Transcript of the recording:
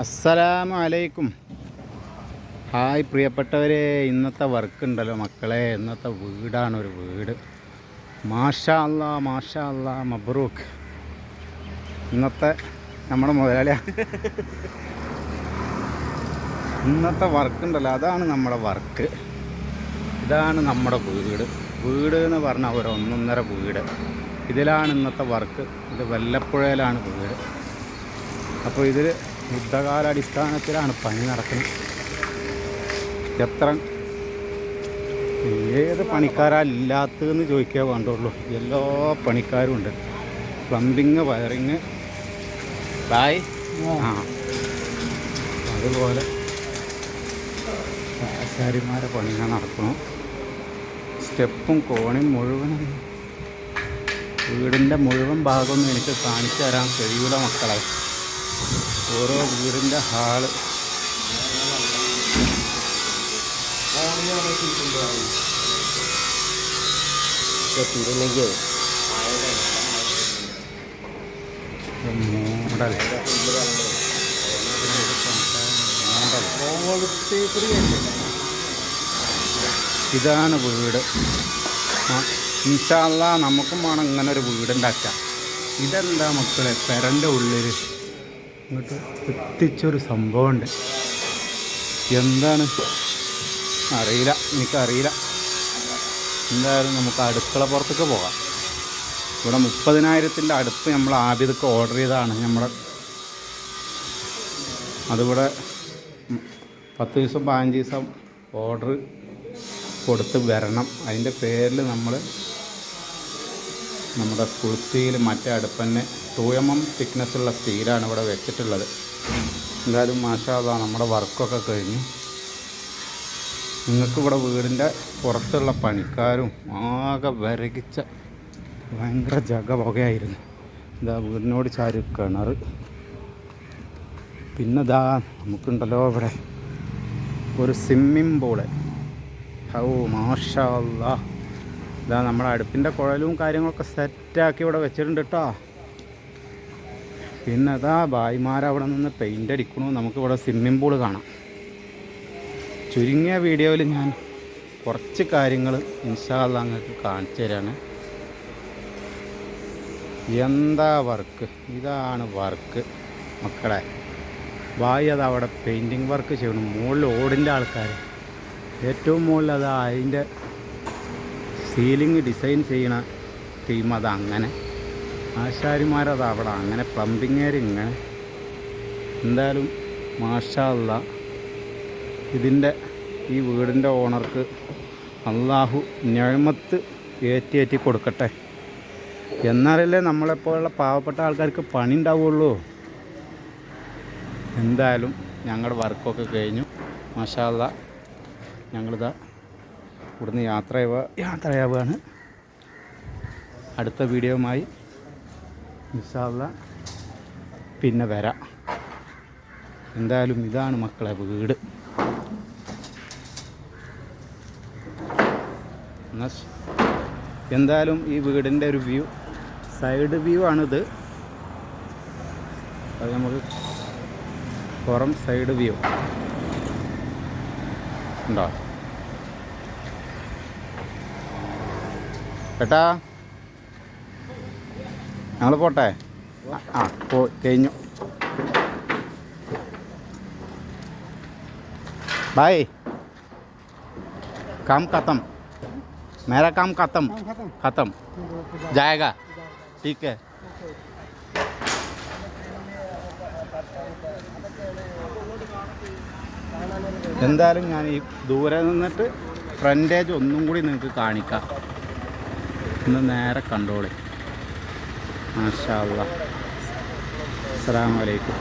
അസ്സലാമു അലൈക്കും. ഹായ് പ്രിയപ്പെട്ടവരെ, ഇന്നത്തെ വർക്ക് ഉണ്ടല്ലോ മക്കളെ, ഇന്നത്തെ വീടാണ് ഒരു വീട്. മാഷാ അല്ലാ മാഷാ അല്ലാ, മബ്രൂക്ക്. ഇന്നത്തെ നമ്മുടെ മുതലാളിയാണ്. ഇന്നത്തെ വർക്ക് ഉണ്ടല്ലോ, അതാണ് നമ്മുടെ വർക്ക്. ഇതാണ് നമ്മുടെ വീട്. വീട് എന്ന് പറഞ്ഞാൽ ഒരു ഒന്നൊന്നര വീട്. ഇതിലാണ് ഇന്നത്തെ വർക്ക്. ഇത് വല്ലപ്പുഴയിലാണ് വീട്. അപ്പോൾ ഇതിൽ യുദ്ധകാലാടിസ്ഥാനത്തിലാണ് പണി നടക്കുന്നത്. ഏത് പണിക്കാരാ ഇല്ലാത്തതെന്ന് ചോദിക്കാൻ വേണ്ടുള്ളൂ. എല്ലാ പണിക്കാരും ഉണ്ട്. പ്ലംബിങ്, വയറിങ്, അതുപോലെ ആശാരിമാരെ പണികൾ നടക്കണം. സ്റ്റെപ്പും കോണിയും മുഴുവനും വീടിൻ്റെ മുഴുവൻ ഭാഗമൊന്നും എനിക്ക് കാണിച്ചു തരാൻ കഴിയൂല മക്കളെ. ഓരോ വീടിൻ്റെ ഹാള് മോഡൽ ഇതാണ് വീട്. ഇൻഷാ അല്ലാ നമുക്കും വേണം ഇങ്ങനെ ഒരു വീടുണ്ടാക്കാം. ഇതെന്താ മക്കളെ, പെരൻ്റെ ഉള്ളിൽ ഇങ്ങോട്ട് എത്തിച്ചൊരു സംഭവമുണ്ട്. എന്താണ് അറിയില്ല, എനിക്കറിയില്ല. എന്തായാലും നമുക്ക് അടുക്കള പുറത്തേക്ക് പോകാം. ഇവിടെ 30,000 അടുപ്പ് നമ്മൾ ആദ്യമൊക്കെ ഓർഡർ ചെയ്തതാണ്. അതിവിടെ 10 ദിവസം 15 ദിവസം ഓർഡർ കൊടുത്ത് വരണം. അതിൻ്റെ പേരിൽ നമ്മുടെ ഫുൾ സ്റ്റീൽ മറ്റേ അടുപ്പ് തന്നെ 2mm തിക്നെസ്സുള്ള സ്റ്റീലാണ് ഇവിടെ വെച്ചിട്ടുള്ളത്. എന്തായാലും മാഷാ അല്ലാ നമ്മുടെ വർക്കൊക്കെ കഴിഞ്ഞു. നിങ്ങൾക്കിവിടെ വീടിൻ്റെ പുറത്തുള്ള പണിക്കാരും ആകെ വിരകിച്ച ഭയങ്കര ജഗപുകയായിരുന്നു. ഇതാ വീടിനോട് ചാരി കിണർ. പിന്നെ നമുക്കുണ്ടല്ലോ ഇവിടെ ഒരു സ്വിമ്മിങ് പൂള്. മാഷാ അല്ലാ. ഇതാ നമ്മുടെ അടുപ്പിൻ്റെ കുഴലും കാര്യങ്ങളൊക്കെ സെറ്റാക്കി ഇവിടെ വെച്ചിട്ടുണ്ട് കേട്ടോ. പിന്നെ ഭായിമാരവിടെ നിന്ന് പെയിൻ്റ് അടിക്കണു. നമുക്കിവിടെ സ്വിമ്മിങ് പൂള് കാണാം. ചുരുങ്ങിയ വീഡിയോയിൽ ഞാൻ കുറച്ച് കാര്യങ്ങൾ ഇൻഷാ അല്ലാ നിങ്ങൾക്ക് കാണിച്ചു തരാണ്. എന്താ വർക്ക്, ഇതാണ് വർക്ക് മക്കളെ. ഭായി അവിടെ പെയിൻറ്റിങ് വർക്ക് ചെയ്യണം. മുകളിൽ ഓടിൻ്റെ ആൾക്കാർ, ഏറ്റവും മുകളിൽ അതിൻ്റെ സീലിംഗ് ഡിസൈൻ ചെയ്യണ ടീം അങ്ങനെ, ആശാരിമാരത് അങ്ങനെ, പ്ലംബിങ്ങേർ ഇങ്ങനെ. എന്തായാലും മാഷാ അല്ലാ, ഈ വീടിൻ്റെ ഓണർക്ക് അള്ളാഹു നിഅമത്ത് ഏറ്റി കൊടുക്കട്ടെ. എന്നാലല്ലേ നമ്മളെപ്പോലുള്ള പാവപ്പെട്ട ആൾക്കാർക്ക് പണി ഉണ്ടാവുള്ളൂ. എന്തായാലും ഞങ്ങളുടെ വർക്കൊക്കെ കഴിഞ്ഞു. മാഷാ അല്ലാ, ഞങ്ങളിതാ ഇവിടുന്ന് യാത്രയാവുകയാണ്. അടുത്ത വീഡിയോയുമായി ഇൻഷാ അല്ലാ പിന്നെ വരാം. എന്തായാലും ഇതാണ് മക്കളെ വീട്. എന്തായാലും ഈ വീടിൻ്റെ ഒരു വ്യൂ, സൈഡ് വ്യൂ ആണിത്. അത് നമുക്ക് പുറം സൈഡ് വ്യൂ ഉണ്ടോ ചേട്ടാ? ഞങ്ങൾ പോട്ടെ. കഴിഞ്ഞു. भाई काम खत्म, मेरा काम खत्म जाएगा, ठीक है. എന്തായാലും ഞാൻ ഈ ദൂരെ നിന്നിട്ട് ഫ്രണ്ടേജ് ഒന്നും കൂടി നിങ്ങൾക്ക് കാണിക്കാം. ഒന്ന് നേരെ കണ്ടോളി. മാഷാ അല്ലാ. അസ്സലാമു അലൈക്കും.